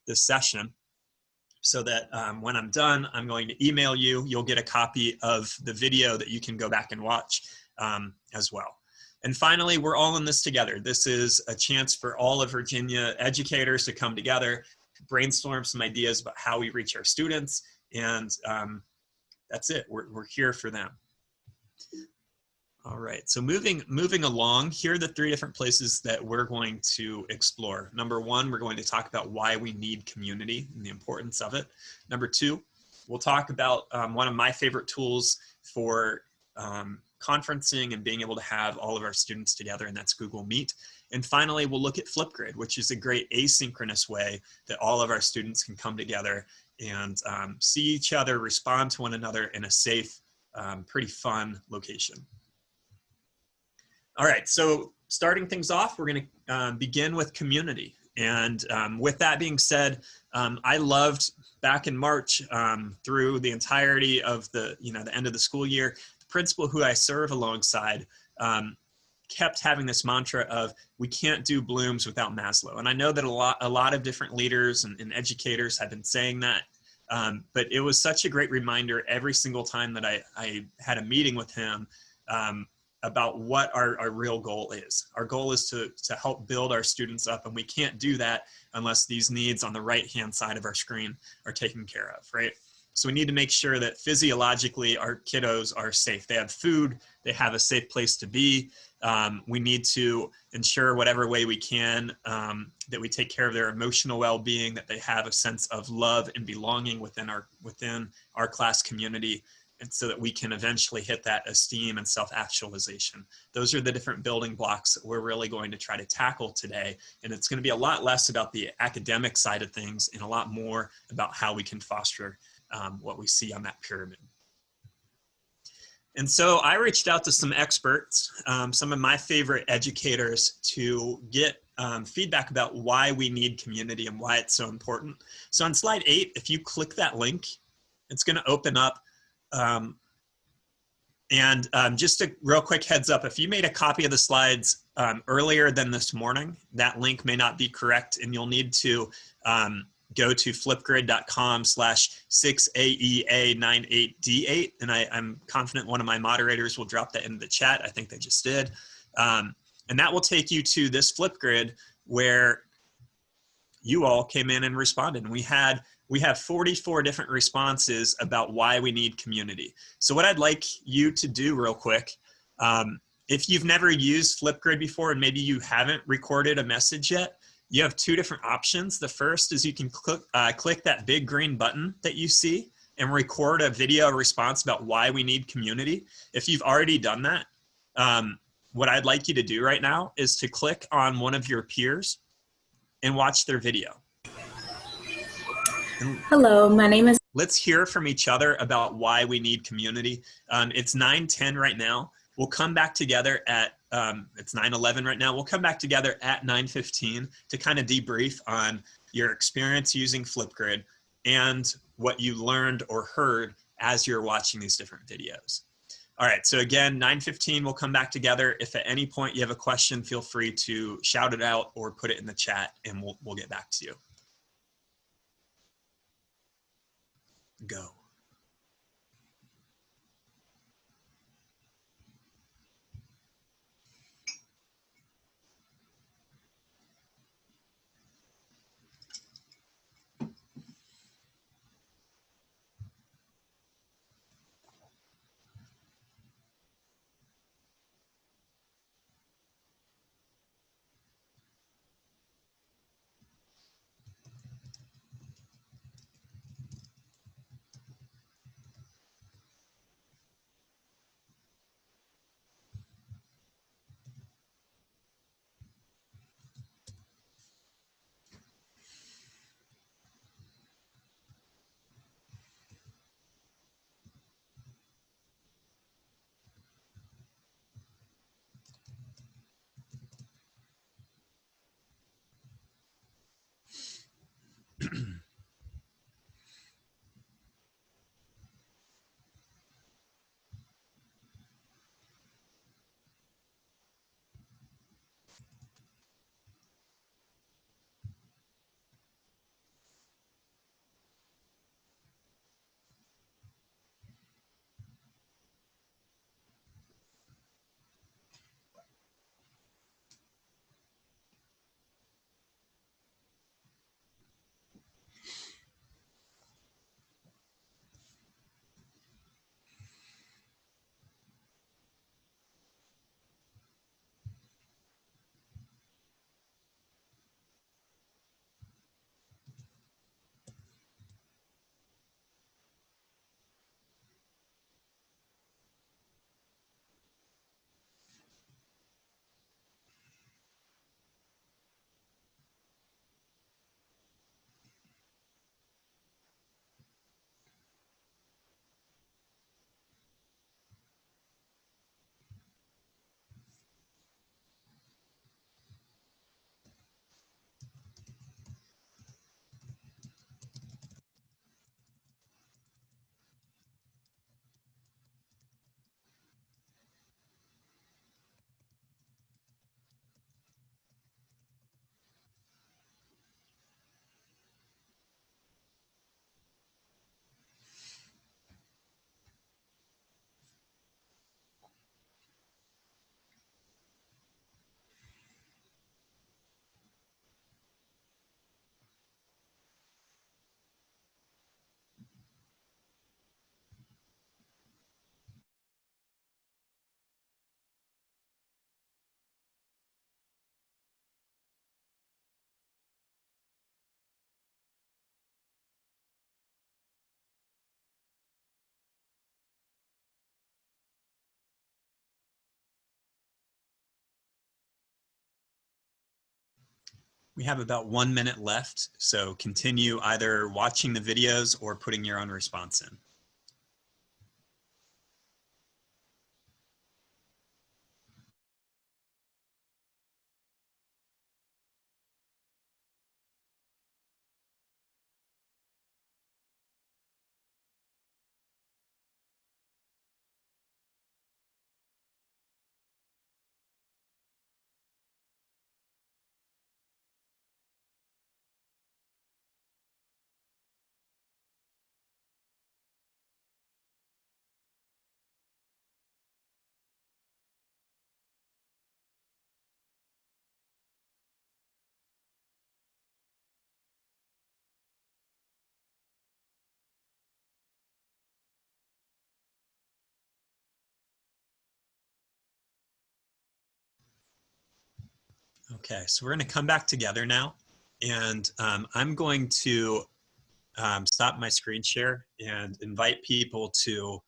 this session so that when I'm done, I'm going to email you. You'll get a copy of the video that you can go back and watch as well. And finally, we're all in this together. This is a chance for all of Virginia educators to come together, brainstorm some ideas about how we reach our students, and that's it. We're here for them. All right, so moving along, here are the 3 different places that we're going to explore. Number 1, we're going to talk about why we need community and the importance of it. Number 2, we'll talk about one of my favorite tools for conferencing and being able to have all of our students together, and that's Google Meet. And finally, we'll look at Flipgrid, which is a great asynchronous way that all of our students can come together and see each other, respond to one another in a safe, pretty fun location. All right, so starting things off, we're going to begin with community. And with that being said, I loved back in March through the entirety of the end of the school year, the principal who I serve alongside kept having this mantra of we can't do Bloom's without Maslow. And I know that a lot of different leaders and educators have been saying that, but it was such a great reminder every single time that I had a meeting with him about what our real goal is. Our goal is to help build our students up, and we can't do that unless these needs on the right-hand side of our screen are taken care of, right? So we need to make sure that physiologically our kiddos are safe. They have food, they have a safe place to be. We need to ensure whatever way we can that we take care of their emotional well-being, that they have a sense of love and belonging within our class community, and so that we can eventually hit that esteem and self-actualization. Those are the different building blocks that we're really going to try to tackle today. And it's going to be a lot less about the academic side of things and a lot more about how we can foster what we see on that pyramid. And so I reached out to some experts, some of my favorite educators, to get feedback about why we need community and why it's so important. So on slide 8, if you click that link, it's going to open up. Just a real quick heads up, if you made a copy of the slides earlier than this morning, that link may not be correct, and you'll need to go to flipgrid.com/6AEA98D8, and I'm confident one of my moderators will drop that into the chat. I think they just did. And that will take you to this Flipgrid where you all came in and responded. And we have 44 different responses about why we need community. So what I'd like you to do real quick, if you've never used Flipgrid before and maybe you haven't recorded a message yet, you have 2 different options. The first is you can click that big green button that you see and record a video response about why we need community. If you've already done that, what I'd like you to do right now is to click on one of your peers and watch their video. Hello, my name is... Let's hear from each other about why we need community. It's 9:10 right now. We'll come back together at, it's 9:11 right now. We'll come back together at 9:15 to kind of debrief on your experience using Flipgrid and what you learned or heard as you're watching these different videos. All right, so again, 9:15, we'll come back together. If at any point you have a question, feel free to shout it out or put it in the chat and we'll get back to you. Go. We have about 1 minute left, so continue either watching the videos or putting your own response in. Okay, so we're going to come back together now, and I'm going to stop my screen share and invite people to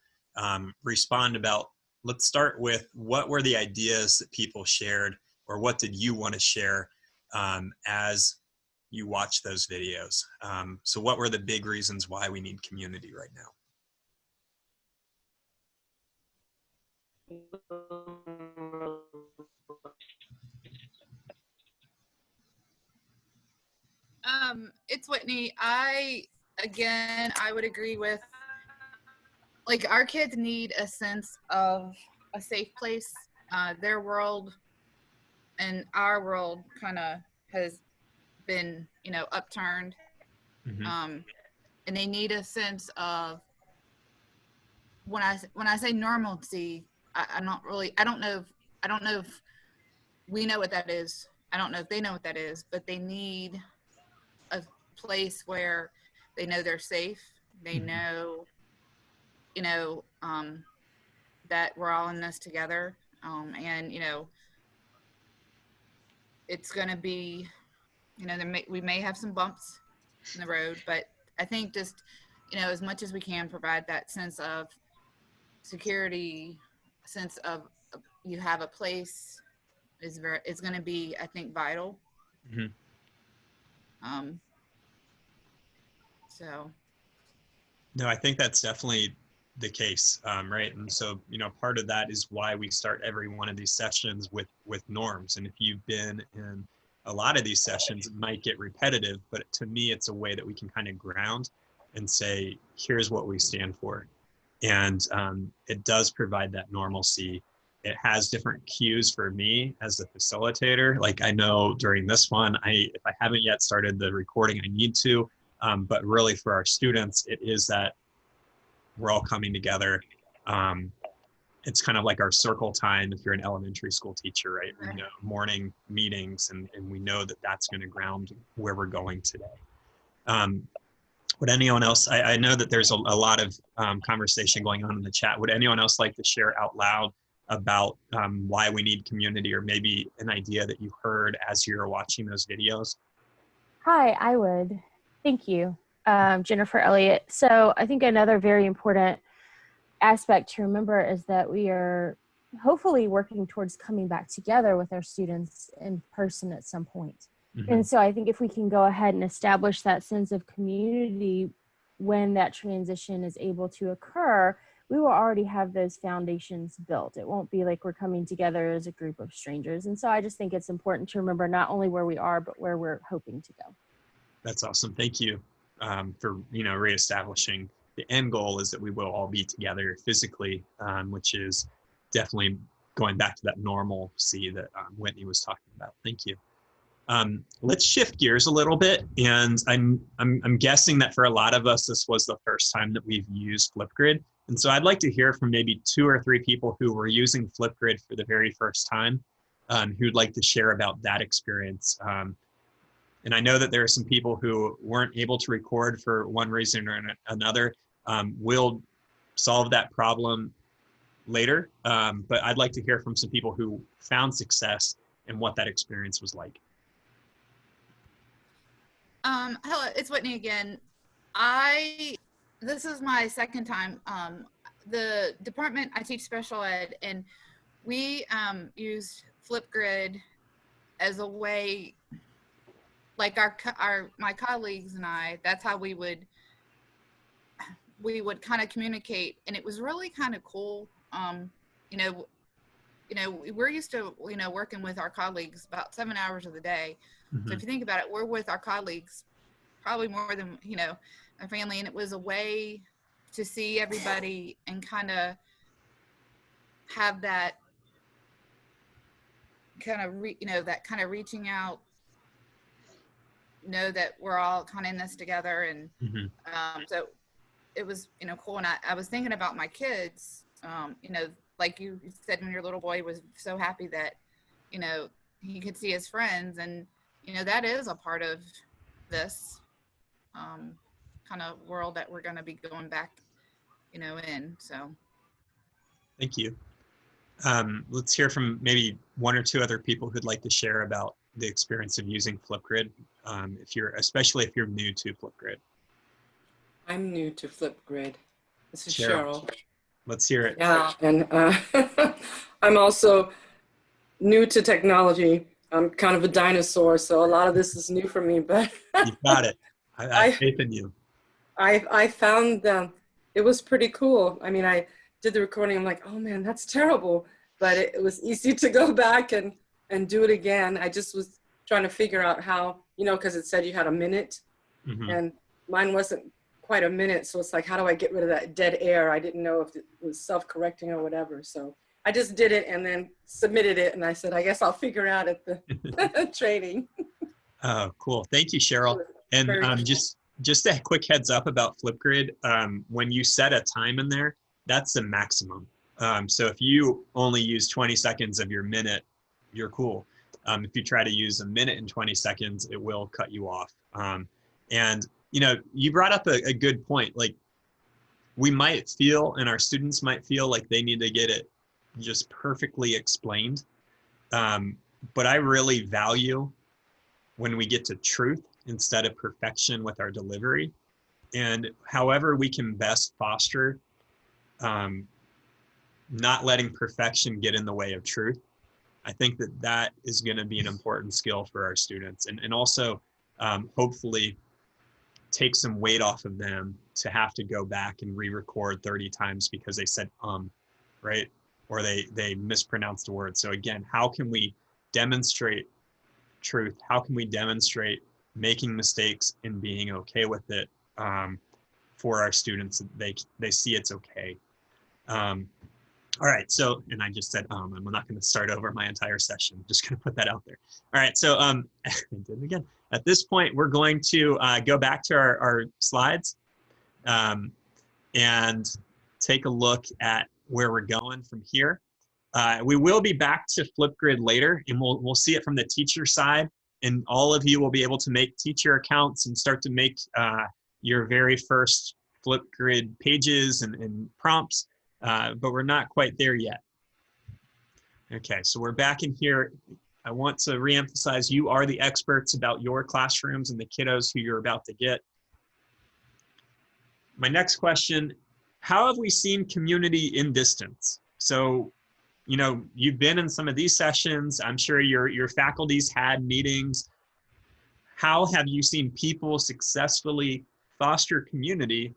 respond about, let's start with what were the ideas that people shared, or what did you want to share as you watch those videos? So what were the big reasons why we need community right now? It's Whitney. I would agree with, like, our kids need a sense of a safe place. Their world and our world kind of has been, upturned. Mm-hmm. And they need a sense of, when I say normalcy, I don't know if we know what that is. I don't know if they know what that is, but they need a place where they know they're safe. They know, you know, that we're all in this together. And, it's going to be, we may have some bumps in the road, but I think just, as much as we can provide that sense of security, sense of you have a place is going to be, I think, vital. Mm-hmm. Um, so. No, I think that's definitely the case, right? And so, part of that is why we start every one of these sessions with norms. And if you've been in a lot of these sessions, it might get repetitive, but to me, it's a way that we can kind of ground and say, here's what we stand for. And it does provide that normalcy. It has different cues for me as the facilitator. Like, I know during this one, if I haven't yet started the recording, I need to. But really for our students, it is that we're all coming together. It's kind of like our circle time if you're an elementary school teacher, right? We know morning meetings, and we know that that's going to ground where we're going today. Would anyone else, I know that there's a lot of conversation going on in the chat. Would anyone else like to share out loud about why we need community, or maybe an idea that you heard as you're watching those videos? Hi, I would. Thank you, Jennifer Elliott. So I think another very important aspect to remember is that we are hopefully working towards coming back together with our students in person at some point. Mm-hmm. And so I think if we can go ahead and establish that sense of community when that transition is able to occur, we will already have those foundations built. It won't be like we're coming together as a group of strangers. And so I just think it's important to remember not only where we are, but where we're hoping to go. That's awesome. Thank you for reestablishing. The end goal is that we will all be together physically, which is definitely going back to that normalcy that Whitney was talking about. Thank you. Let's shift gears a little bit, and I'm guessing that for a lot of us, this was the first time that we've used Flipgrid, and so I'd like to hear from maybe 2 or 3 people who were using Flipgrid for the very first time, who'd like to share about that experience. And I know that there are some people who weren't able to record for one reason or another. We'll solve that problem later, but I'd like to hear from some people who found success and what that experience was like. Hello, it's Whitney again. This is my second time. The department, I teach special ed, and we used Flipgrid as a way like my colleagues and I, that's how we would kind of communicate, and it was really kind of cool. You know, we're used to, working with our colleagues about 7 hours of the day. So if you think about it, we're with our colleagues probably more than, our family. And it was a way to see everybody and kind of have that kind of, that kind of reaching out, know that we're all kind of in this together. And so it was, cool. And I was thinking about my kids, like you said, when your little boy was so happy that, he could see his friends, and, that is a part of this kind of world that we're going to be going back, in. So. Thank you. Let's hear from maybe one or two other people who'd like to share about the experience of using Flipgrid, especially if you're new to Flipgrid. I'm new to Flipgrid. This is Cheryl. Cheryl. Let's hear it. Yeah, and I'm also new to technology. I'm kind of a dinosaur, so a lot of this is new for me, but You've got it. I have faith in you. I found it was pretty cool. I mean, I did the recording. I'm like, oh man, that's terrible. But it was easy to go back and do it again. I just was trying to figure out how, because it said you had a minute, and mine wasn't quite a minute. So it's like, how do I get rid of that dead air? I didn't know if it was self-correcting or whatever. So I just did it and then submitted it. And I said, I guess I'll figure out at the training. Oh, cool. Thank you, Cheryl. And just a quick heads up about Flipgrid. When you set a time in there, that's the maximum. So if you only use 20 seconds of your minute, you're cool. If you try to use a minute and 20 seconds, it will cut you off. And you brought up a good point. Like, we might feel, and our students might feel like they need to get it just perfectly explained. But I really value when we get to truth instead of perfection with our delivery. And however we can best foster not letting perfection get in the way of truth, I think that is going to be an important skill for our students, and also hopefully take some weight off of them to have to go back and re-record 30 times because they said right, or they mispronounced a word. So again, how can we demonstrate truth? How can we demonstrate making mistakes and being okay with it for our students? They see it's okay. All right, so, and I just said, I'm not going to start over my entire session. I'm just going to put that out there. All right, so I did it again. At this point, we're going to go back to our slides and take a look at where we're going from here. We will be back to Flipgrid later, and we'll see it from the teacher side, and all of you will be able to make teacher accounts and start to make your very first Flipgrid pages and prompts. But we're not quite there yet. Okay, so we're back in here. I want to reemphasize, you are the experts about your classrooms and the kiddos who you're about to get. My next question, how have we seen community in distance? So, you've been in some of these sessions. I'm sure your faculty's had meetings. How have you seen people successfully foster community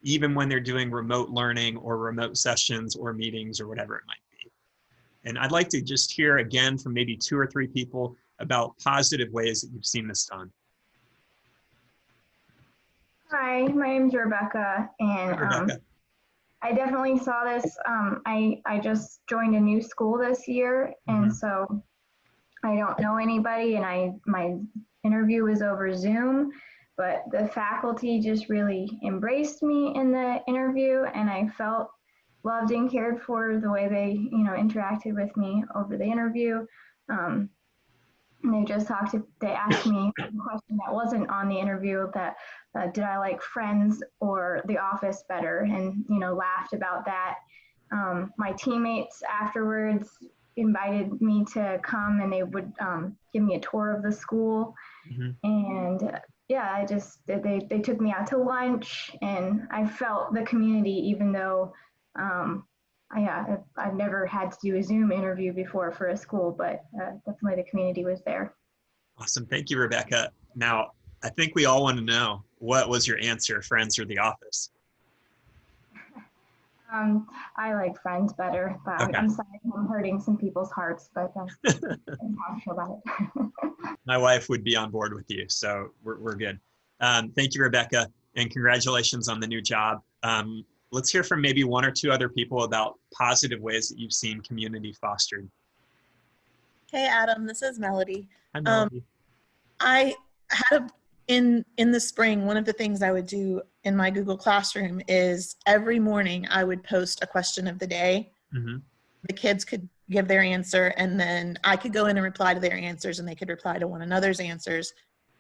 even when they're doing remote learning or remote sessions or meetings or whatever it might be? And I'd like to just hear again from maybe 2 or 3 people about positive ways that you've seen this done. Hi, my name's Rebecca, and Hi, Rebecca. I definitely saw this. I just joined a new school this year, and so I don't know anybody, and my interview was over Zoom. But the faculty just really embraced me in the interview, and I felt loved and cared for the way they, interacted with me over the interview. And they asked me a question that wasn't on the interview, that did I like Friends or The Office better, and, laughed about that. My teammates afterwards invited me to come, and they would give me a tour of the school. And yeah, they took me out to lunch, and I felt the community, even though I've never had to do a Zoom interview before for a school, but definitely the community was there. Awesome. Thank you, Rebecca. Now, I think we all want to know, what was your answer, Friends or The Office? I like Friends better, but Okay. I'm sorry if I'm hurting some people's hearts, but that's how I feel about it. My wife would be on board with you, so we're good. Thank you, Rebecca, and congratulations on the new job. Let's hear from maybe one or two other people about positive ways that you've seen community fostered. Hey Adam, this is Melody. Hi, Melody. I had in the spring, one of the things I would do in my Google Classroom is every morning I would post a question of the day. Mhm. The kids could give their answer, and then I could go in and reply to their answers, and they could reply to one another's answers.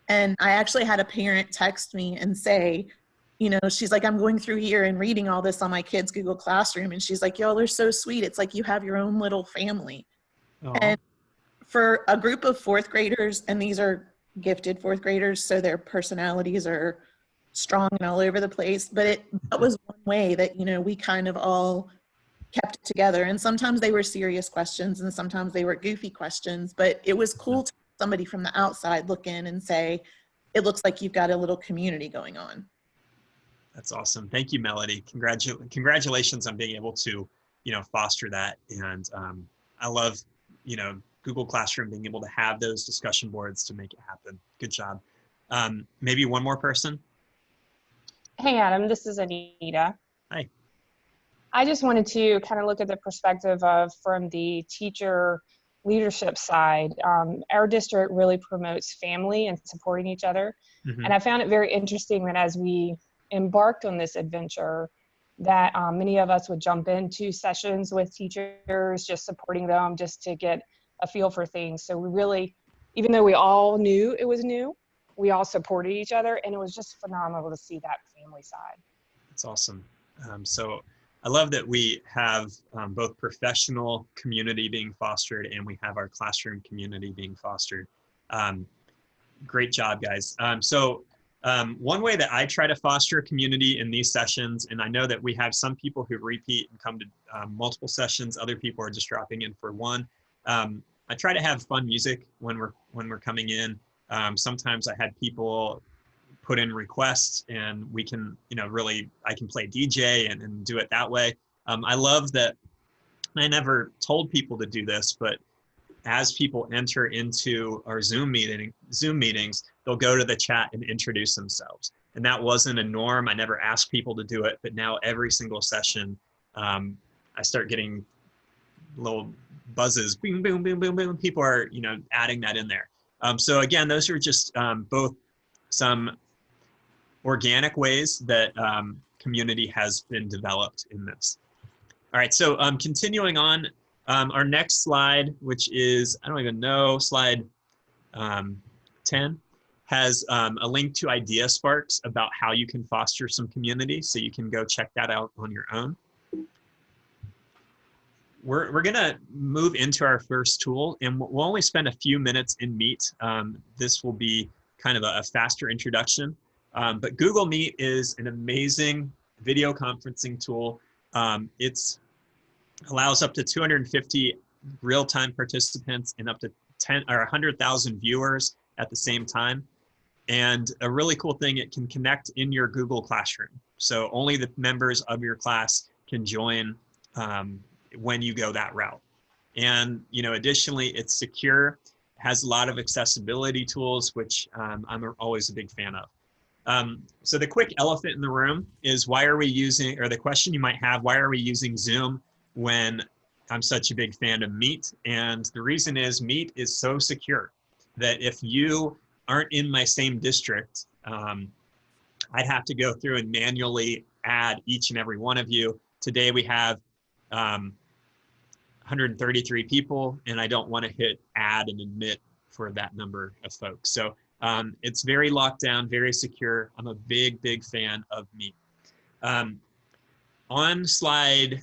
And I actually had a parent text me and say, you know, she's like, I'm going through here and reading all this on my kids' Google Classroom. And she's like, y'all are so sweet. It's like you have your own little family. Aw. And for a group of fourth graders, and these are gifted fourth graders, so their personalities are strong and all over the place, but that was one way that, you know, we kind of all kept it together. And sometimes they were serious questions and sometimes they were goofy questions, but it was cool to have somebody from the outside look in and say, it looks like you've got a little community going on. That's awesome. Thank you, Melody. Congratulations on being able to, you know, foster that. And I love, you know, Google Classroom being able to have those discussion boards to make it happen. Good job. Maybe one more person. Hey, Adam, this is Anita. Hi. I just wanted to kind of look at the perspective of from the teacher leadership side. Our district really promotes family and supporting each other. Mhm. And I found it very interesting that as we embarked on this adventure, that many of us would jump into sessions with teachers, just supporting them, just to get a feel for things. So we really, even though we all knew it was new, we all supported each other, and it was just phenomenal to see that family side. That's awesome. So I love that we have both professional community being fostered and we have our classroom community being fostered. Great job, guys. One way that I try to foster community in these sessions, and I know that we have some people who repeat and come to multiple sessions, other people are just dropping in for one. I try to have fun music when we're coming in. Sometimes I had people put in requests and we can, you know, really, I can play DJ and do it that way. I love that. I never told people to do this, but as people enter into our Zoom meetings, they'll go to the chat and introduce themselves. And that wasn't a norm. I never asked people to do it, but now every single session, I start getting little buzzes, boom, boom, boom, boom, boom. People are, you know, adding that in there. So again, those are just both some organic ways that community has been developed in this. All right, so continuing on, our next slide, which is, I don't even know, slide 10, has a link to Idea Sparks about how you can foster some community. So you can go check that out on your own. We're gonna move into our first tool, and we'll only spend a few minutes in Meet. This will be kind of a faster introduction, but Google Meet is an amazing video conferencing tool. It's allows up to 250 real-time participants and up to 10 or 100,000 viewers at the same time. And a really cool thing, it can connect in your Google Classroom. So only the members of your class can join when you go that route. And, you know, additionally, it's secure, has a lot of accessibility tools, which I'm always a big fan of. So the quick elephant in the room is, why are we using, or the question you might have, why are we using Zoom when I'm such a big fan of Meet? And the reason is Meet is so secure that if you aren't in my same district, I'd have to go through and manually add each and every one of you. Today we have 133 people, and I don't want to hit add and admit for that number of folks. So it's very locked down, very secure. I'm a big, big fan of Meet. On slide,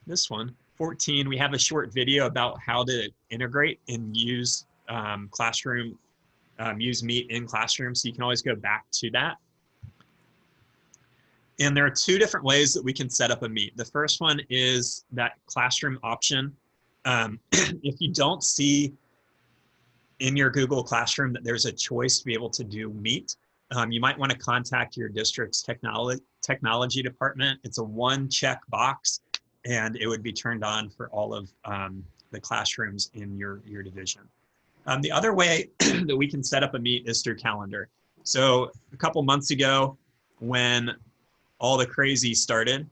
this one, 14, we have a short video about how to integrate and use use Meet in Classroom. So you can always go back to that. And there are two different ways that we can set up a Meet. The first one is that classroom option. If you don't see in your Google Classroom that there's a choice to be able to do Meet. You might want to contact your district's technology department. It's a one check box, and it would be turned on for all of the classrooms in your division. The other way that we can set up a Meet is through Calendar. So a couple months ago, when all the crazy started,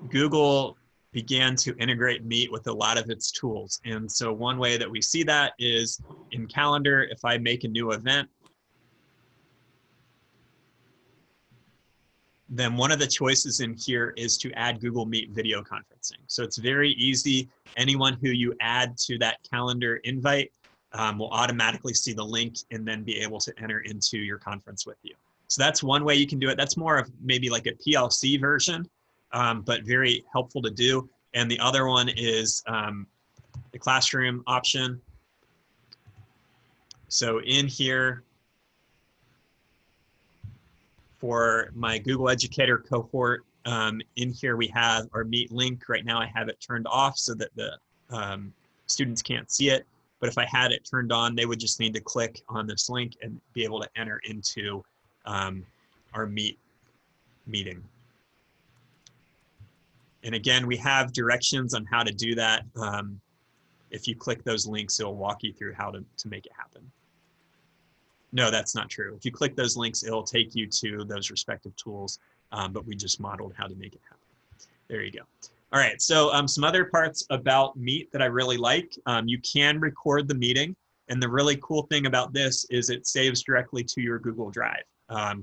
Google began to integrate Meet with a lot of its tools. And so one way that we see that is in Calendar. If I make a new event, then one of the choices in here is to add Google Meet video conferencing. So it's very easy. Anyone who you add to that calendar invite will automatically see the link and then be able to enter into your conference with you. So that's one way you can do it. That's more of maybe like a PLC version, but very helpful to do. And the other one is the classroom option. So in here, for my Google Educator cohort, in here we have our Meet link. Right now I have it turned off so that the students can't see it. But if I had it turned on, they would just need to click on this link and be able to enter into our Meet meeting. And again, we have directions on how to do that. If you click those links, it'll walk you through how to make it happen. No, that's not true. If you click those links, it'll take you to those respective tools, but we just modeled how to make it happen. There you go. All right, so some other parts about Meet that I really like. You can record the meeting, and the really cool thing about this is it saves directly to your Google Drive.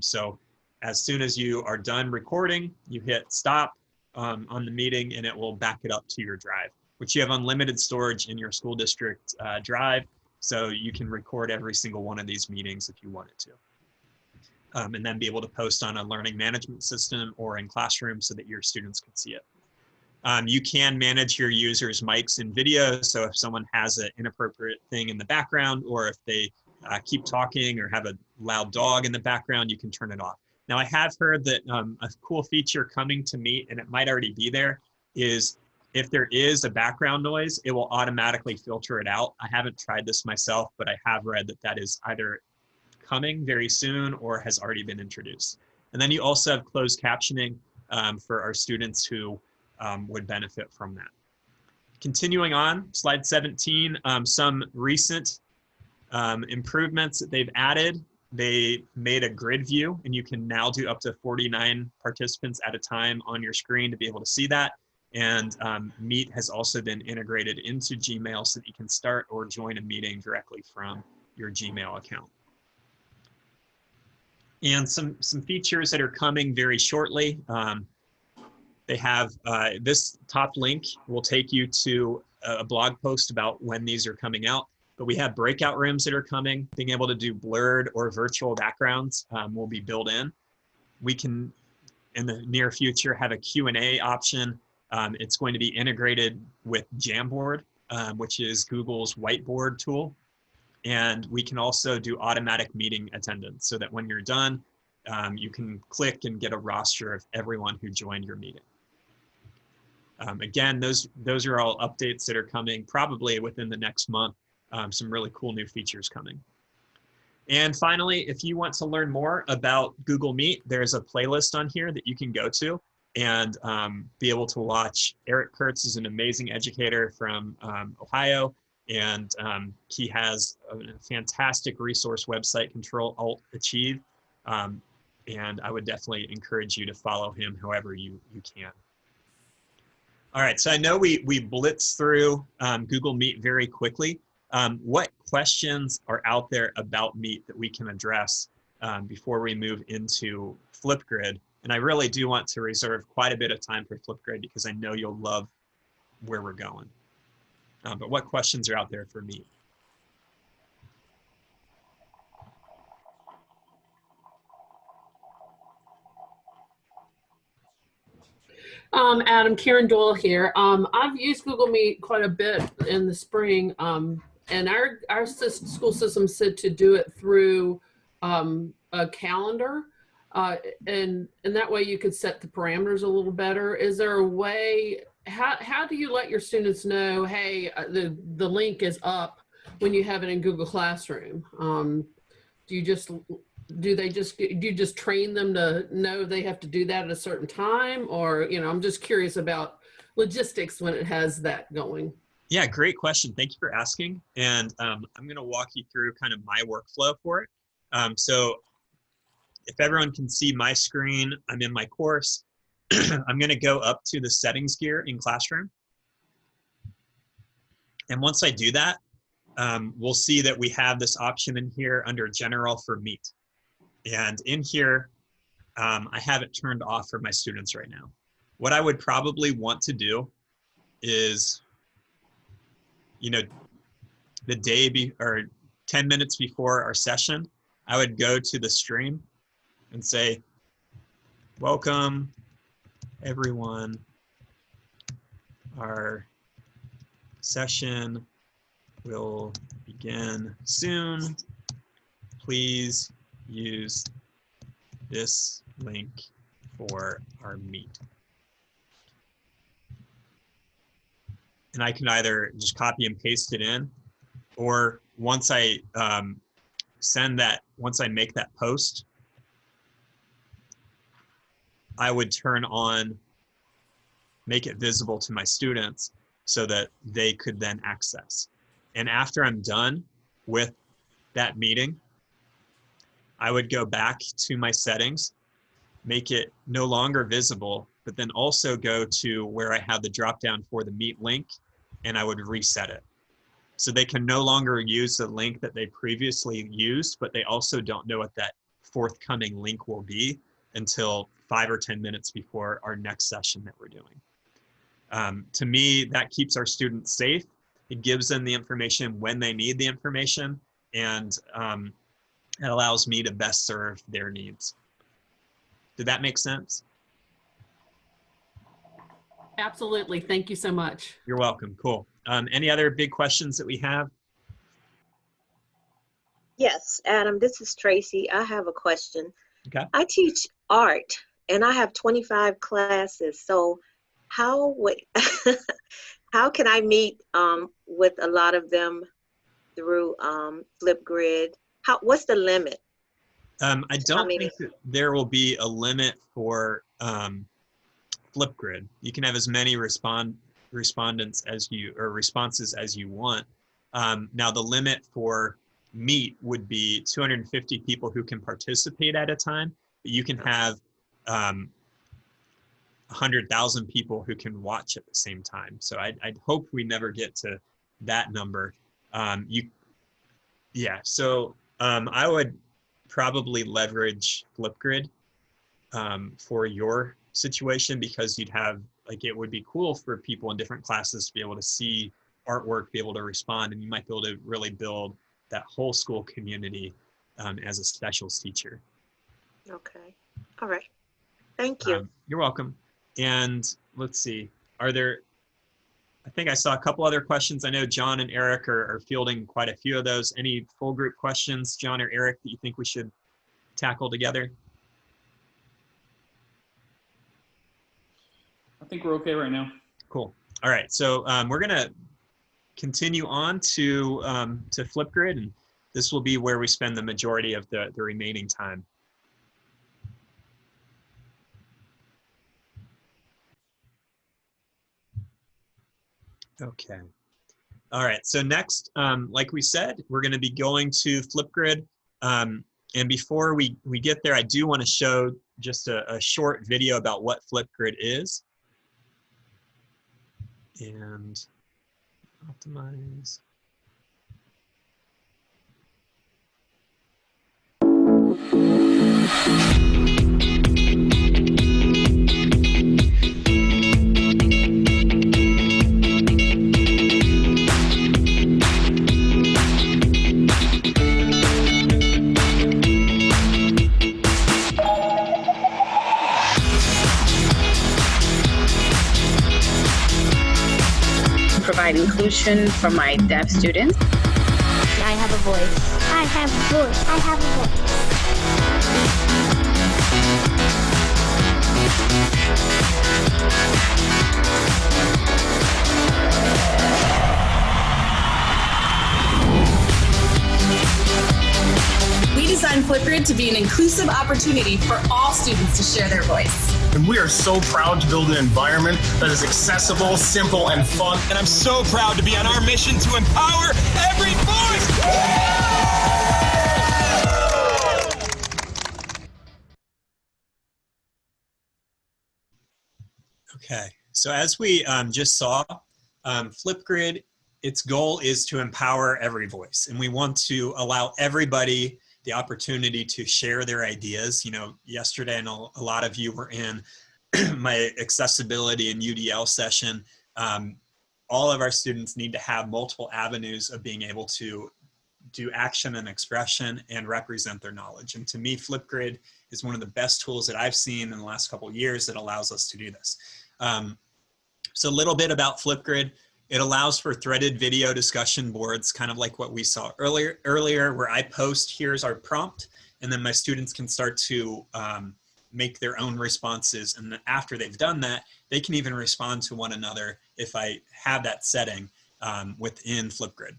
So as soon as you are done recording, you hit stop on the meeting, and it will back it up to your drive, which you have unlimited storage in your school district drive. So you can record every single one of these meetings if you wanted to. And then be able to post on a learning management system or in Classroom so that your students can see it. You can manage your users' mics and videos. So if someone has an inappropriate thing in the background, or if they keep talking or have a loud dog in the background, you can turn it off. Now I have heard that a cool feature coming to Meet, and it might already be there, is if there is a background noise, it will automatically filter it out. I haven't tried this myself, but I have read that that is either coming very soon or has already been introduced. And then you also have closed captioning for our students who would benefit from that. Continuing on, slide 17, some recent improvements that they've added. They made a grid view, and you can now do up to 49 participants at a time on your screen to be able to see that. And Meet has also been integrated into Gmail so that you can start or join a meeting directly from your Gmail account. And some features that are coming very shortly. They have this top link will take you to a blog post about when these are coming out. But we have breakout rooms that are coming. Being able to do blurred or virtual backgrounds will be built in. We can, in the near future, have a Q&A option. It's going to be integrated with Jamboard, which is Google's whiteboard tool. And we can also do automatic meeting attendance so that when you're done, you can click and get a roster of everyone who joined your meeting. Again, those are all updates that are coming probably within the next month. Some really cool new features coming. And finally, if you want to learn more about Google Meet, there's a playlist on here that you can go to and be able to watch. Eric Kurtz is an amazing educator from Ohio, and he has a fantastic resource website, Control-Alt-Achieve, and I would definitely encourage you to follow him however you can. All right, so I know we blitzed through Google Meet very quickly. What questions are out there about Meet that we can address before we move into Flipgrid? And I really do want to reserve quite a bit of time for Flipgrid because I know you'll love where we're going. But what questions are out there for Meet? Adam, Karen Doyle here. I've used Google Meet quite a bit in the spring, and our school system said to do it through a calendar, and that way you could set the parameters a little better. Is there a way how do you let your students know, hey, the link is up when you have it in Google Classroom? Do you just train them to know they have to do that at a certain time? Or, I'm just curious about logistics when it has that going. Yeah, great question. Thank you for asking. And I'm going to walk you through kind of my workflow for it. So if everyone can see my screen, I'm in my course. I'm going to go up to the settings gear in Classroom. And once I do that, we'll see that we have this option in here under General for Meet. And in here, I have it turned off for my students right now. What I would probably want to do is, the day or 10 minutes before our session, I would go to the stream and say, welcome everyone, our session will begin soon. Please use this link for our Meet. And I can either just copy and paste it in, or once I once I make that post, I would turn on, make it visible to my students so that they could then access. And after I'm done with that meeting, I would go back to my settings, make it no longer visible, but then also go to where I have the drop down for the Meet link, and I would reset it. So they can no longer use the link that they previously used, but they also don't know what that forthcoming link will be until 5 or 10 minutes before our next session that we're doing. To me, that keeps our students safe. It gives them the information when they need the information, and it allows me to best serve their needs. Did that make sense? Absolutely. Thank you so much. You're welcome. Cool. Any other big questions that we have? Yes, Adam, this is Tracy. I have a question. Okay. I teach art and I have 25 classes. So how can I meet with a lot of them through Flipgrid? What's the limit? I don't think that there will be a limit for Flipgrid. You can have as many responses as you want. Now the limit for Meet would be 250 people who can participate at a time, but you can have 100,000 people who can watch at the same time. So I'd hope we never get to that number. I would probably leverage Flipgrid for your situation, because you'd have, it would be cool for people in different classes to be able to see artwork, be able to respond, and you might be able to really build that whole school community as a specials teacher. Okay. All right. Thank you. You're welcome. And let's see, I think I saw a couple other questions. I know John and Eric are fielding quite a few of those. Any full group questions, John or Eric, that you think we should tackle together? I think we're okay right now. Cool. All right. So we're going to continue on to Flipgrid, and this will be where we spend the majority of the remaining time. Okay. All right. So next, like we said, we're going to be going to Flipgrid. And before we get there, I do want to show just a short video about what Flipgrid is. And optimize. Provide inclusion for my deaf students. I have a voice. I have a voice. I have a voice. We designed Flipgrid to be an inclusive opportunity for all students to share their voice. And we are so proud to build an environment that is accessible, simple, and fun. And I'm so proud to be on our mission to empower every voice. Okay, so as we just saw, Flipgrid, its goal is to empower every voice, and we want to allow everybody the opportunity to share their ideas. You know, yesterday, I know a lot of you were in my accessibility and UDL session. All of our students need to have multiple avenues of being able to do action and expression and represent their knowledge. And to me, Flipgrid is one of the best tools that I've seen in the last couple of years that allows us to do this. So a little bit about Flipgrid. It allows for threaded video discussion boards, kind of like what we saw earlier, where I post, here's our prompt, and then my students can start to make their own responses. And then after they've done that, they can even respond to one another if I have that setting within Flipgrid.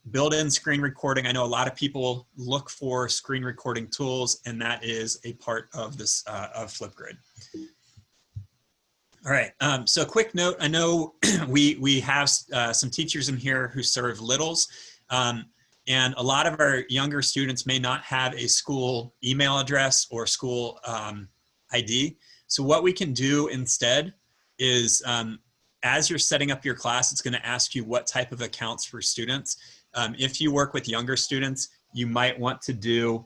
Built-in screen recording. I know a lot of people look for screen recording tools, and that is a part of this of Flipgrid. All right, so a quick note, I know we have some teachers in here who serve littles, and a lot of our younger students may not have a school email address or school ID. So what we can do instead is, as you're setting up your class, it's gonna ask you what type of accounts for students. If you work with younger students, you might want to do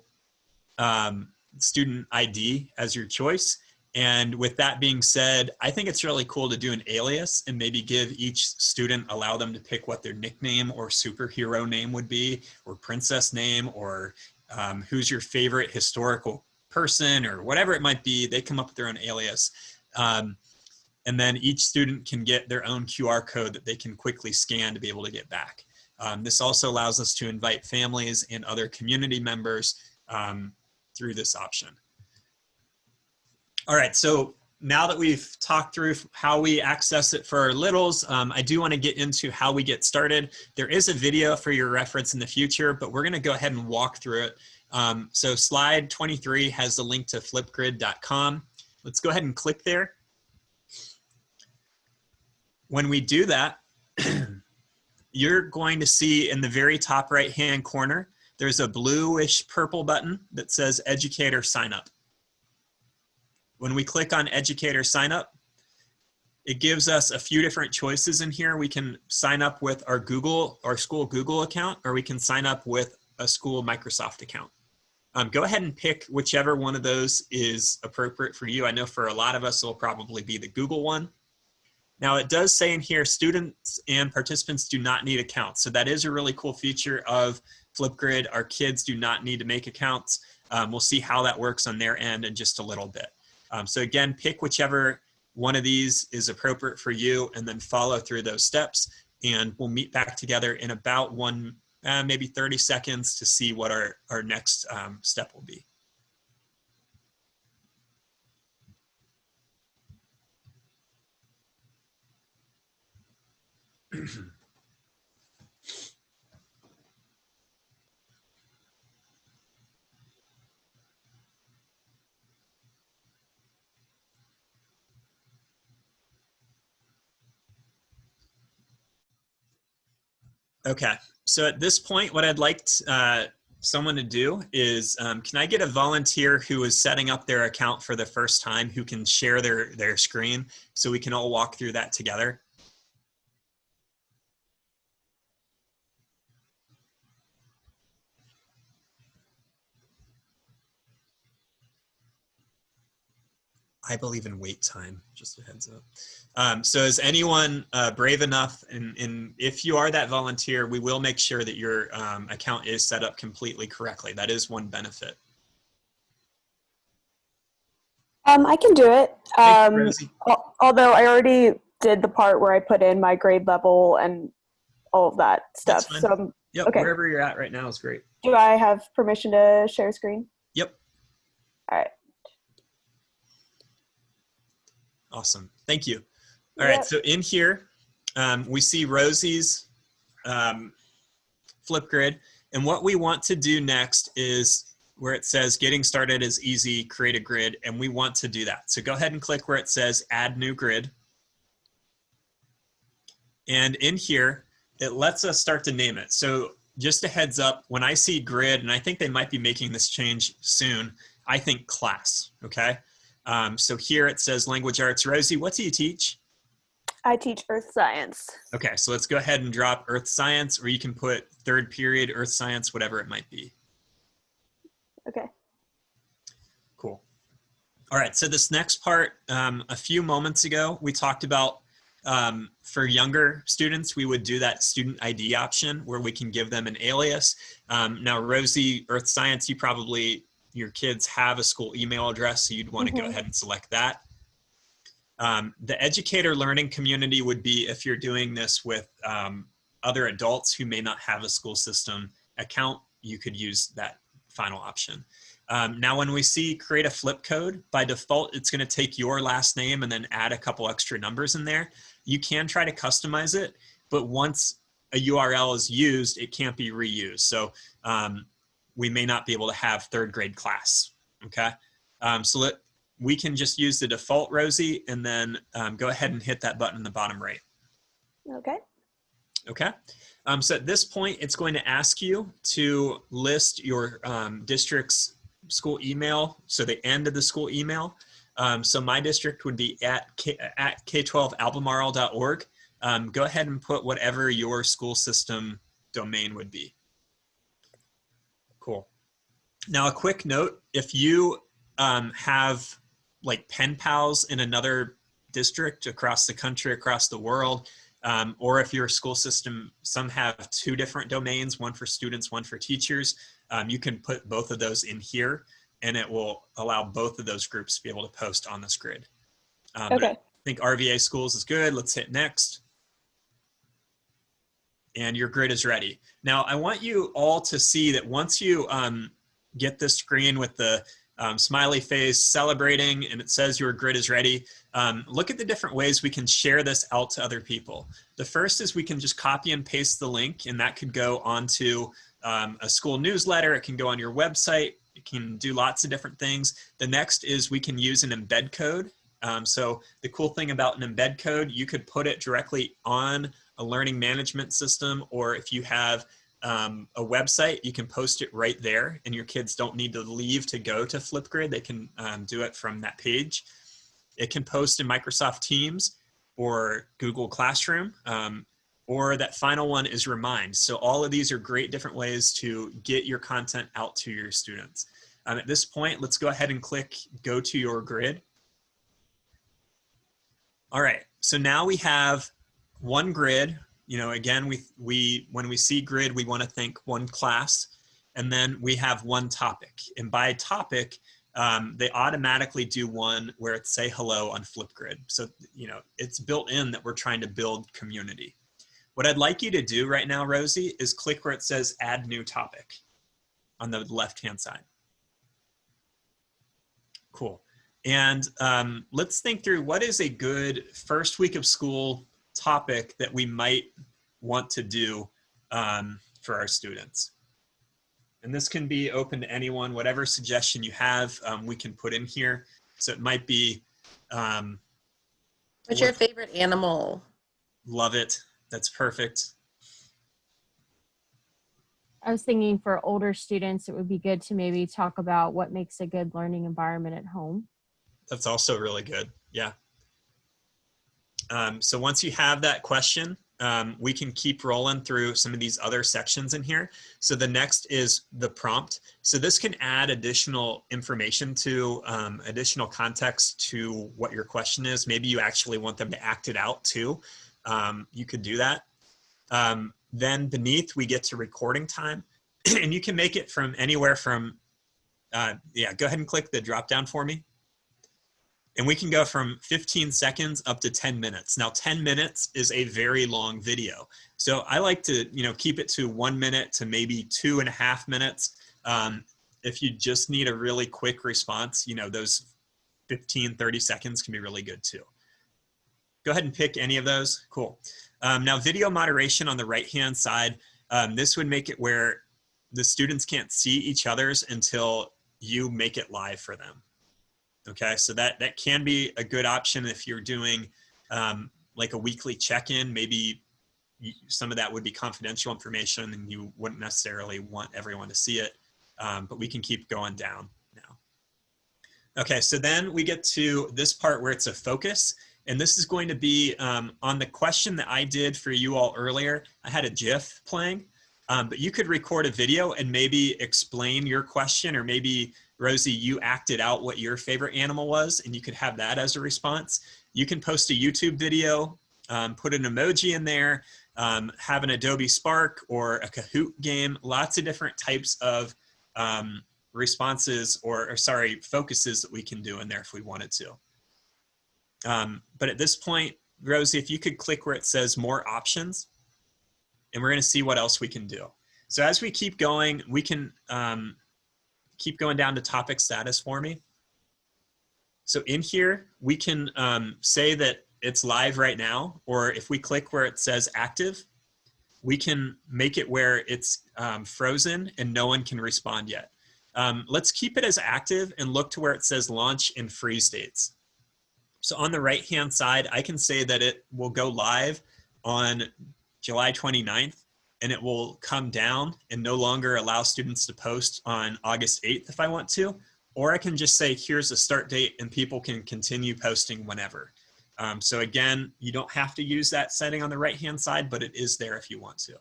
student ID as your choice. And with that being said, I think it's really cool to do an alias and maybe give each student, allow them to pick what their nickname or superhero name would be, or princess name, or who's your favorite historical person, or whatever it might be. They come up with their own alias. And then each student can get their own QR code that they can quickly scan to be able to get back. This also allows us to invite families and other community members through this option. All right, so now that we've talked through how we access it for our littles, I do want to get into how we get started. There is a video for your reference in the future, but we're going to go ahead and walk through it. So slide 23 has the link to flipgrid.com. Let's go ahead and click there. When we do that, you're going to see in the very top right-hand corner, there's a bluish purple button that says Educator Sign Up. When we click on Educator Sign Up, it gives us a few different choices in here. We can sign up with our school Google account, or we can sign up with a school Microsoft account. Go ahead and pick whichever one of those is appropriate for you. I know for a lot of us, it'll probably be the Google one. Now it does say in here, students and participants do not need accounts. So that is a really cool feature of Flipgrid. Our kids do not need to make accounts. We'll see how that works on their end in just a little bit. So again, pick whichever one of these is appropriate for you, and then follow through those steps. And we'll meet back together in about maybe 30 seconds to see what our next step will be. Okay, so at this point, what I'd like someone to do is, can I get a volunteer who is setting up their account for the first time who can share their screen so we can all walk through that together? I believe in wait time, just a heads up. So is anyone brave enough, and if you are that volunteer, we will make sure that your account is set up completely correctly. That is one benefit. I can do it. Although I already did the part where I put in my grade level and all of that stuff. So yep, okay. Wherever you're at right now is great. Do I have permission to share screen? Yep. All right. Awesome. Thank you. All right. So in here, we see Rosie's Flipgrid. And what we want to do next is where it says getting started is easy, create a grid, and we want to do that. So go ahead and click where it says add new grid. And in here, it lets us start to name it. So just a heads up, when I see grid, and I think they might be making this change soon, I think class, okay? So here it says language arts. Rosie, what do you teach? I teach earth science. Okay, so let's go ahead and drop earth science, or you can put third period earth science, whatever it might be. Okay. Cool. All right, so this next part, a few moments ago, we talked about for younger students, we would do that student ID option where we can give them an alias. Now, Rosie, earth science, your kids have a school email address, so you'd want to go ahead and select that. The educator learning community would be if you're doing this with other adults who may not have a school system account, you could use that final option. Now, when we see create a flip code, by default, it's going to take your last name and then add a couple extra numbers in there. You can try to customize it, but once a URL is used, it can't be reused. So we may not be able to have third grade class, okay? We can just use the default, Rosie, and then go ahead and hit that button in the bottom right. Okay. Okay. So at this point, it's going to ask you to list your district's school email, so the end of the school email. So my district would be at k12albemarle.org. Go ahead and put whatever your school system domain would be. Cool. Now, a quick note, if you have like pen pals in another district across the country, across the world, or if your school system, some have two different domains, one for students, one for teachers, you can put both of those in here and it will allow both of those groups to be able to post on this grid. But I think RVA schools is good. Let's hit next. And your grid is ready. Now, I want you all to see that once you get this screen with the smiley face celebrating and it says your grid is ready, look at the different ways we can share this out to other people. The first is we can just copy and paste the link, and that could go onto a school newsletter. It can go on your website. It can do lots of different things. The next is we can use an embed code. So the cool thing about an embed code, you could put it directly on a learning management system, or if you have a website, you can post it right there and your kids don't need to leave to go to Flipgrid. They can do it from that page. It can post in Microsoft Teams or Google Classroom, or that final one is Remind. So all of these are great different ways to get your content out to your students. At this point, let's go ahead and click Go to Your Grid. All right, so now we have one grid. You know, again, when we see grid, we want to think one class, and then we have one topic. And by topic, they automatically do one where it's say hello on Flipgrid. So, you know, it's built in that we're trying to build community. What I'd like you to do right now, Rosie, is click where it says add new topic on the left-hand side. Cool. And let's think through what is a good first week of school topic that we might want to do for our students. And this can be open to anyone, whatever suggestion you have, we can put in here. So it might be. What's your favorite animal? Love it. That's perfect. I was thinking for older students, it would be good to maybe talk about what makes a good learning environment at home. That's also really good. Yeah. So once you have that question, we can keep rolling through some of these other sections in here. So the next is the prompt. So this can add additional information to, additional context to what your question is. Maybe you actually want them to act it out too. You could do that. Then beneath we get to recording time, and you can make it from anywhere from, yeah, go ahead and click the drop down for me. And we can go from 15 seconds up to 10 minutes. Now 10 minutes is a very long video. So I like to, you know, keep it to 1 minute to maybe 2.5 minutes. If you just need a really quick response, you know, those 15, 30 seconds can be really good too. Go ahead and pick any of those. Cool. Now video moderation on the right-hand side, this would make it where the students can't see each other's until you make it live for them. Okay, so that can be a good option if you're doing like a weekly check-in. Maybe some of that would be confidential information and you wouldn't necessarily want everyone to see it, but we can keep going down now. Okay, so then we get to this part where it's a focus, and this is going to be on the question that I did for you all earlier. I had a GIF playing, but you could record a video and maybe explain your question, or maybe Rosie, you acted out what your favorite animal was, and you could have that as a response. You can post a YouTube video, put an emoji in there, have an Adobe Spark or a Kahoot game, lots of different types of responses or sorry, focuses that we can do in there if we wanted to. But at this point, Rosie, if you could click where it says more options, and we're going to see what else we can do. So as we keep going, we can keep going down to topic status for me. So in here, we can say that it's live right now, or if we click where it says active, we can make it where it's frozen and no one can respond yet. Let's keep it as active and look to where it says launch and freeze dates. So on the right-hand side, I can say that it will go live on July 29th, and it will come down and no longer allow students to post on August 8th if I want to, or I can just say, here's a start date and people can continue posting whenever. So again, you don't have to use that setting on the right-hand side, but it is there if you want to.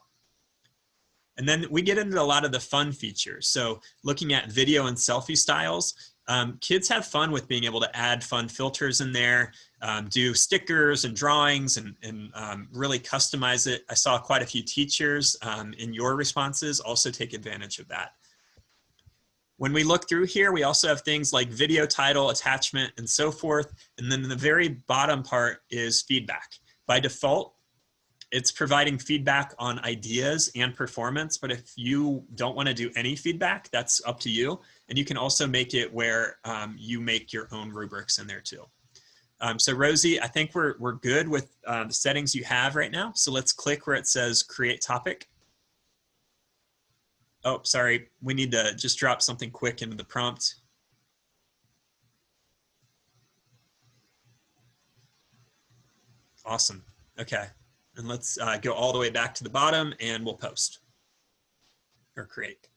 And then we get into a lot of the fun features. So looking at video and selfie styles, kids have fun with being able to add fun filters in there, do stickers and drawings and really customize it. I saw quite a few teachers in your responses also take advantage of that. When we look through here, we also have things like video title, attachment, and so forth. And then the very bottom part is feedback. By default, it's providing feedback on ideas and performance, but if you don't want to do any feedback, that's up to you. And you can also make it where you make your own rubrics in there too. So Rosie, I think we're good with the settings you have right now. So let's click where it says create topic. Oh, sorry, we need to just drop something quick into the prompt. Awesome, okay. And let's go all the way back to the bottom and we'll post or create.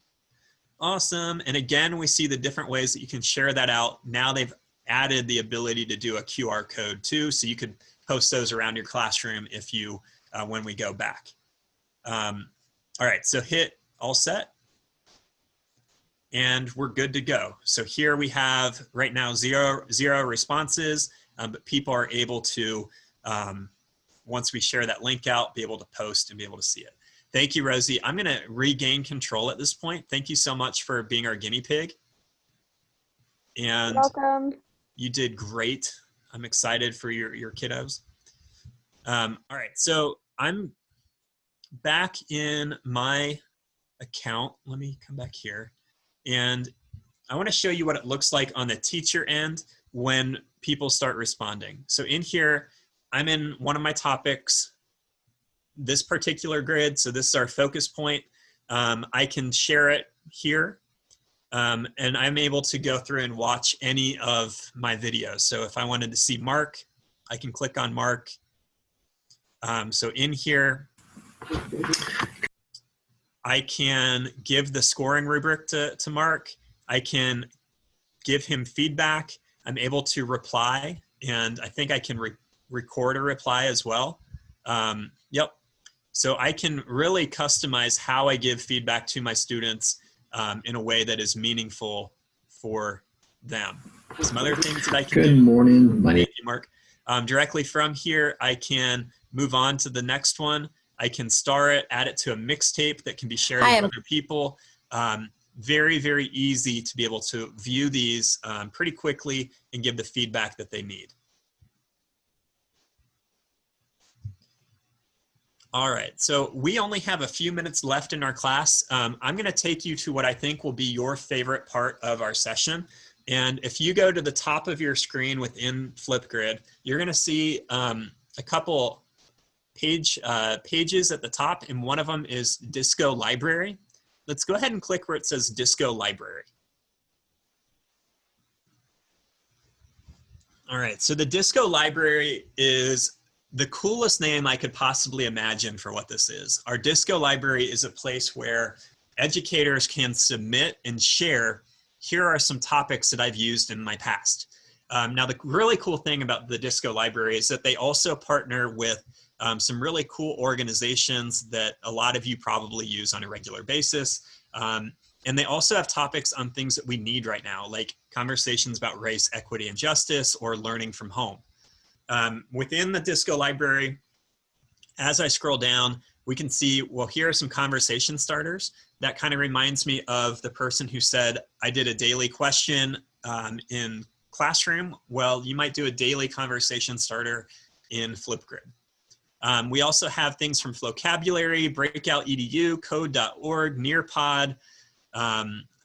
Awesome, and again, we see the different ways that you can share that out. Now they've added the ability to do a QR code too, so you could post those around your classroom if you, when we go back. All right, so hit all set. And we're good to go. So here we have right now zero responses, but people are able to, once we share that link out, be able to post and be able to see it. Thank you, Rosie. I'm gonna regain control at this point. Thank you so much for being our guinea pig. And welcome. You did great. I'm excited for your kiddos. All right, so I'm back in my account. Let me come back here. And I want to show you what it looks like on the teacher end when people start responding. So in here, I'm in one of my topics, this particular grid. So this is our focus point. I can share it here. And I'm able to go through and watch any of my videos. So if I wanted to see Mark, I can click on Mark. So in here, I can give the scoring rubric to Mark. I can give him feedback. I'm able to reply, and I think I can record a reply as well. Yep. So I can really customize how I give feedback to my students in a way that is meaningful for them. Some other things that I can do. Good morning. My name Thank you, Mark. Directly from here, I can move on to the next one. I can star it, add it to a mixtape that can be shared with other people. Very, very easy to be able to view these pretty quickly and give the feedback that they need. All right, so we only have a few minutes left in our class. I'm gonna take you to what I think will be your favorite part of our session. And if you go to the top of your screen within Flipgrid, you're gonna see a couple pages at the top, and one of them is Disco Library. Let's go ahead and click where it says Disco Library. All right, so the Disco Library is the coolest name I could possibly imagine for what this is. Our Disco Library is a place where educators can submit and share, here are some topics that I've used in my past. Now, the really cool thing about the Disco Library is that they also partner with some really cool organizations that a lot of you probably use on a regular basis. And they also have topics on things that we need right now, like conversations about race, equity, and justice, or learning from home. Within the Disco Library, as I scroll down, we can see, well, here are some conversation starters. That kind of reminds me of the person who said, I did a daily question in Classroom. Well, you might do a daily conversation starter in Flipgrid. We also have things from Flocabulary, Breakout EDU, Code.org, Nearpod,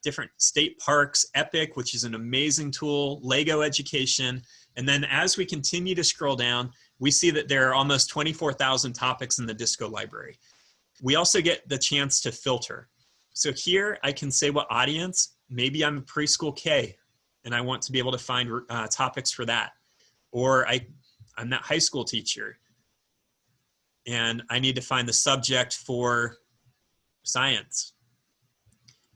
different state parks, Epic, which is an amazing tool, Lego Education. And then as we continue to scroll down, we see that there are almost 24,000 topics in the Disco Library. We also get the chance to filter. So here I can say what audience, maybe I'm preschool K and I want to be able to find topics for that. Or I'm that high school teacher and I need to find the subject for science.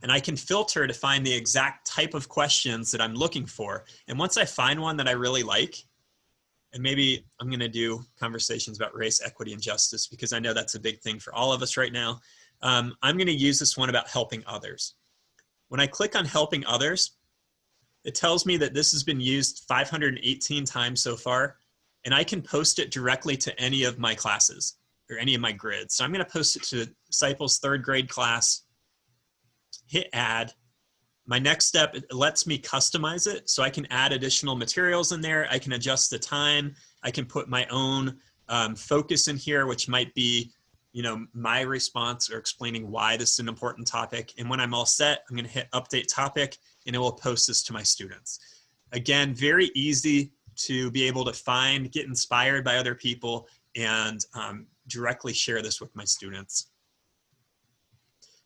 And I can filter to find the exact type of questions that I'm looking for. And once I find one that I really like, and maybe I'm gonna do conversations about race, equity, and justice, because I know that's a big thing for all of us right now. I'm gonna use this one about helping others. When I click on helping others, it tells me that this has been used 518 times so far, and I can post it directly to any of my classes or any of my grids. So I'm gonna post it to Disciples 3rd grade class, hit add. My next step, it lets me customize it. So I can add additional materials in there. I can adjust the time. I can put my own focus in here, which might be, you know, my response or explaining why this is an important topic. And when I'm all set, I'm gonna hit update topic and it will post this to my students. Again, very easy to be able to find, get inspired by other people and directly share this with my students.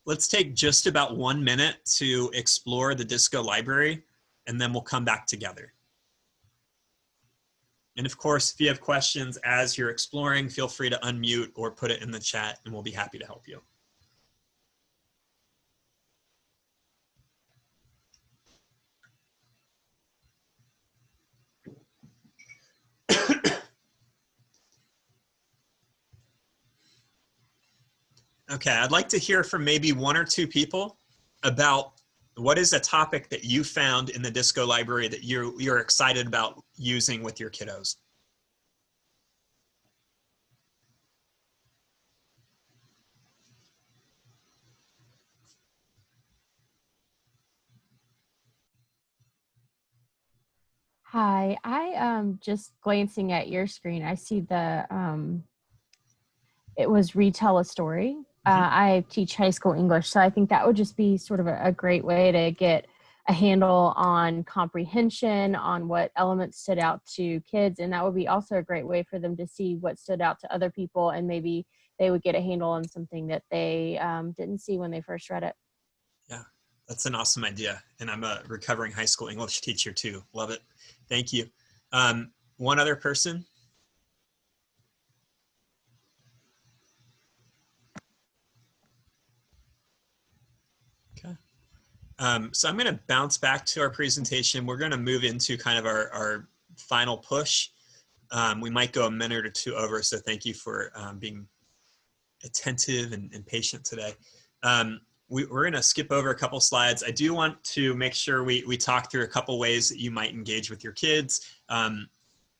Let's take just about 1 minute to explore the Disco Library, and then we'll come back together. And of course, if you have questions as you're exploring, feel free to unmute or put it in the chat, and we'll be happy to help you. Okay, I'd like to hear from maybe 1 or 2 people about what is a topic that you found in the Disco Library that you're excited about using with your kiddos. Hi, I just glancing at your screen, I see the it was retell a story. I teach high school English, so I think that would just be sort of a great way to get a handle on comprehension, on what elements stood out to kids, and that would be also a great way for them to see what stood out to other people, and maybe they would get a handle on something that they didn't see when they first read it. Yeah, that's an awesome idea, and I'm a recovering high school English teacher too. Love it. Thank you. One other person? So I'm going to bounce back to our presentation. We're going to move into kind of our final push. We might go a minute or 2 over, so thank you for being attentive and patient today. We're going to skip over a couple slides. I do want to make sure we talk through a couple ways that you might engage with your kids.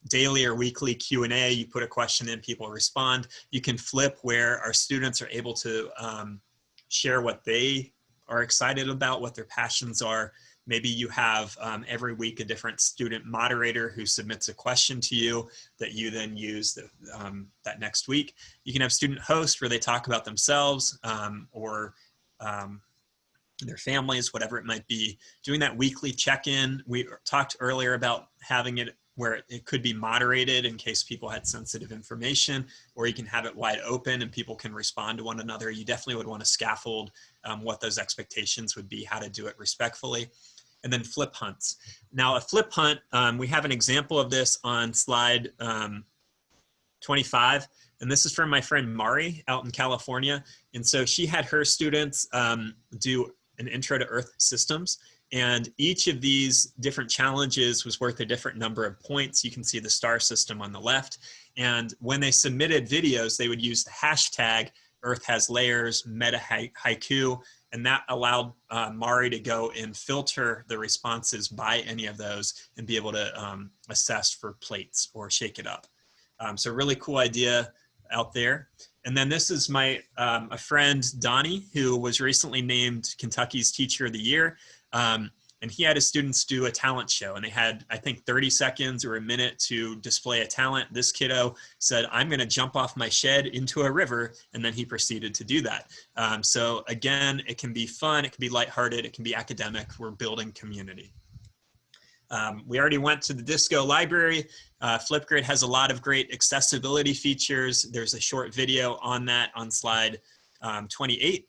Daily or weekly Q&A, you put a question in, people respond. You can flip where our students are able to share what they are excited about, what their passions are. Maybe you have every week a different student moderator who submits a question to you that you then use that next week. You can have student hosts where they talk about themselves or their families, whatever it might be. Doing that weekly check-in. We talked earlier about having it where it could be moderated in case people had sensitive information, or you can have it wide open and people can respond to one another. You definitely would want to scaffold what those expectations would be, how to do it respectfully. And then flip hunts. Now a flip hunt, we have an example of this on slide 25. And this is from my friend Mari out in California. And so she had her students do an intro to Earth systems. And each of these different challenges was worth a different number of points. You can see the star system on the left. And when they submitted videos, they would use the hashtag Earth has layers, meta haiku, and that allowed Mari to go and filter the responses by any of those and be able to assess for plates or shake it up. So really cool idea out there. And then this is my a friend, Donnie, who was recently named Kentucky's Teacher of the Year. And he had his students do a talent show, and they had, I think, 30 seconds or a minute to display a talent. This kiddo said, I'm going to jump off my shed into a river, and then he proceeded to do that. So again, it can be fun, it can be lighthearted, it can be academic. We're building community. We already went to the Disco library. Flipgrid has a lot of great accessibility features. There's a short video on that on slide 28.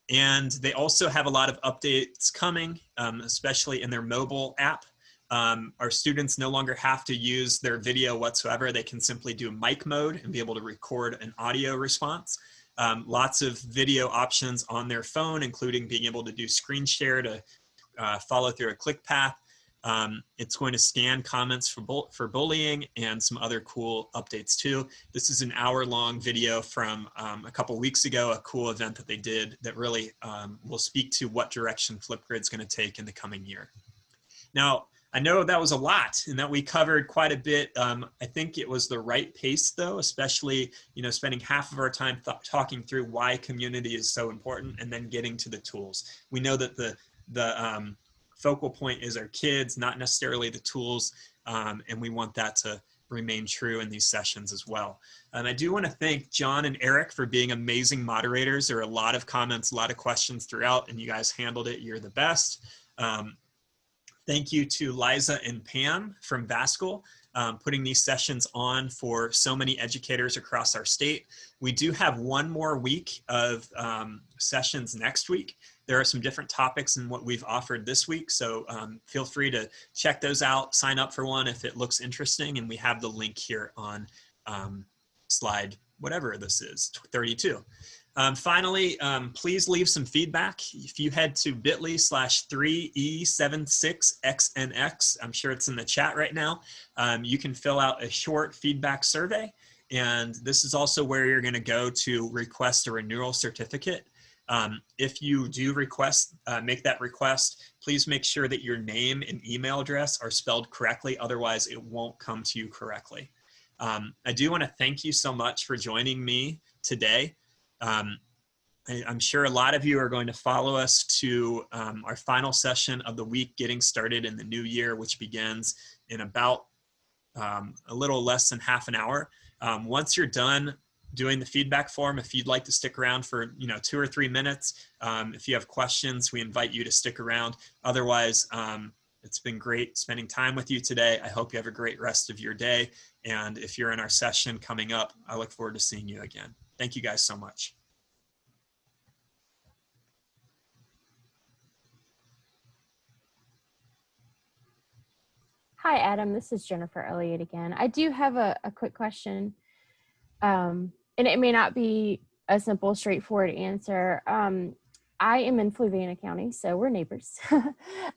And they also have a lot of updates coming, especially in their mobile app. Our students no longer have to use their video whatsoever. They can simply do mic mode and be able to record an audio response. Lots of video options on their phone, including being able to do screen share to follow through a click path. It's going to scan comments for bullying and some other cool updates too. This is an hour-long video from a couple weeks ago, a cool event that they did that really will speak to what direction Flipgrid's going to take in the coming year. Now, I know that was a lot and that we covered quite a bit. I think it was the right pace though, especially, spending half of our time talking through why community is so important and then getting to the tools. We know that the focal point is our kids, not necessarily the tools, and we want that to remain true in these sessions as well. And I do want to thank John and Eric for being amazing moderators. There are a lot of comments, a lot of questions throughout, and you guys handled it. You're the best. Thank you to Liza and Pam from VASCL, putting these sessions on for so many educators across our state. We do have one more week of sessions next week. There are some different topics in what we've offered this week, so feel free to check those out, sign up for one if it looks interesting, and we have the link here on slide, whatever this is, 32. Finally, please leave some feedback. If you head to bit.ly/3E76XNX, I'm sure it's in the chat right now, you can fill out a short feedback survey, and this is also where you're going to go to request a renewal certificate. If you do make that request, please make sure that your name and email address are spelled correctly. Otherwise, it won't come to you correctly. I do want to thank you so much for joining me today. I'm sure a lot of you are going to follow us to our final session of the week, getting started in the new year, which begins in about a little less than half an hour. Once you're done doing the feedback form, if you'd like to stick around for 2 or 3 minutes, if you have questions, we invite you to stick around. Otherwise, it's been great spending time with you today. I hope you have a great rest of your day. And if you're in our session coming up, I look forward to seeing you again. Thank you guys so much. Hi, Adam. This is Jennifer Elliott again. I do have a quick question. And it may not be a simple, straightforward answer. I am in Fluvanna County, so we're neighbors.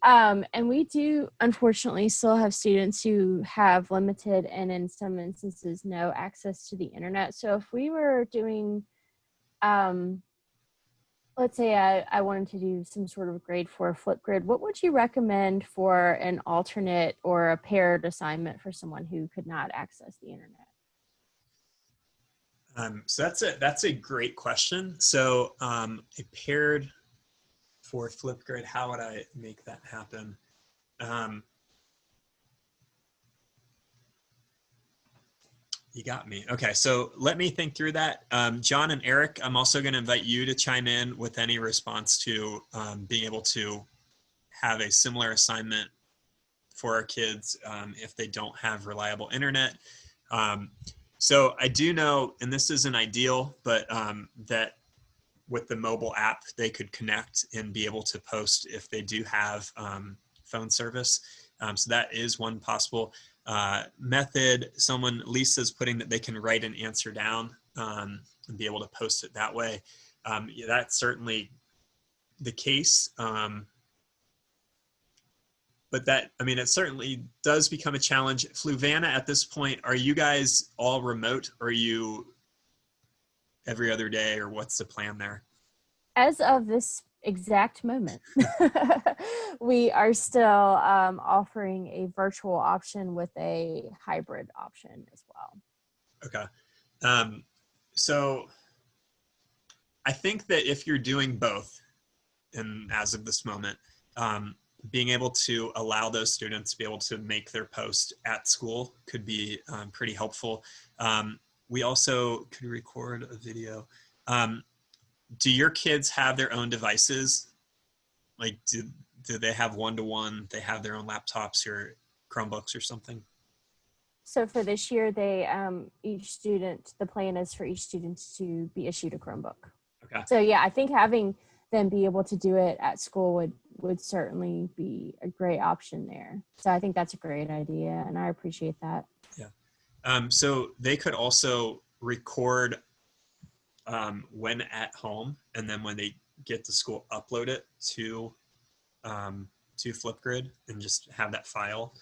And we do, unfortunately, still have students who have limited and in some instances no access to the internet. So if we were doing, let's say I wanted to do some sort of grade for Flipgrid, what would you recommend for an alternate or a paired assignment for someone who could not access the internet? So that's a great question. So a paired for Flipgrid, how would I make that happen? You got me. Okay, so let me think through that. John and Eric, I'm also going to invite you to chime in with any response to being able to have a similar assignment for our kids if they don't have reliable internet. So I do know, and this isn't ideal, but that with the mobile app, they could connect and be able to post if they do have phone service. So that is one possible method. Lisa's putting that they can write an answer down and be able to post it that way. Yeah, that's certainly the case. But that, I mean, it certainly does become a challenge. Fluvanna, at this point, are you guys all remote, or are you every other day, or what's the plan there? As of this exact moment, we are still offering a virtual option with a hybrid option as well. Okay. So I think that if you're doing both, and as of this moment, being able to allow those students to be able to make their post at school could be pretty helpful. We also could record a video. Do your kids have their own devices? Like, do they have one-to-one? They have their own laptops or Chromebooks or something? So for this year, they the plan is for each student to be issued a Chromebook. Okay. So yeah, I think having them be able to do it at school would certainly be a great option there. So I think that's a great idea, and I appreciate that. Yeah. So they could also record when at home, and then when they get to school, upload it to Flipgrid and just have that file.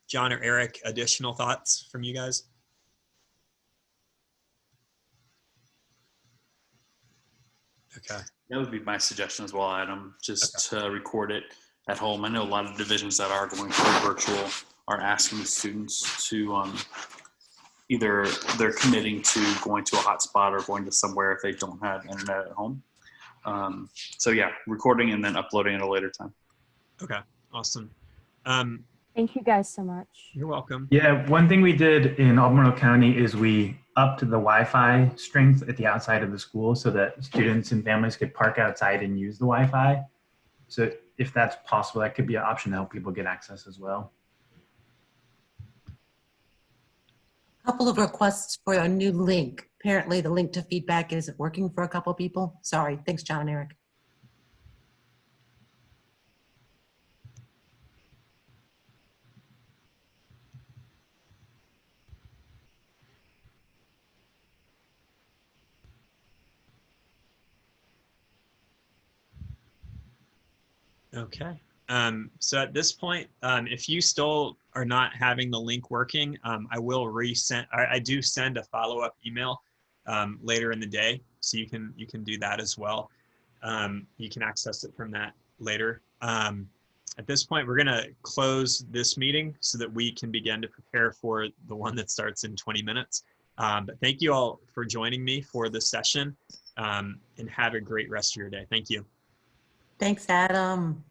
John or Eric, additional thoughts from you guys? Okay. That would be my suggestion as well, Adam, just to record it at home. I know a lot of divisions that are going for virtual are asking students to either they're committing to going to a hotspot or going to somewhere if they don't have internet at home. So yeah, recording and then uploading at a later time. Okay, awesome. Thank you guys so much. You're welcome. Yeah, one thing we did in Albemarle County is we upped the Wi-Fi strength at the outside of the school so that students and families could park outside and use the Wi-Fi. So if that's possible, that could be an option to help people get access as well. A couple of requests for a new link. Apparently the link to feedback isn't working for a couple of people. Sorry. Thanks, John and Eric. Okay. So at this point, if you still are not having the link working, I will resend. I do send a follow-up email later in the day, so you can do that as well. You can access it from that later. At this point, we're going to close this meeting so that we can begin to prepare for the one that starts in 20 minutes. But thank you all for joining me for this session, and have a great rest of your day. Thank you. Thanks, Adam.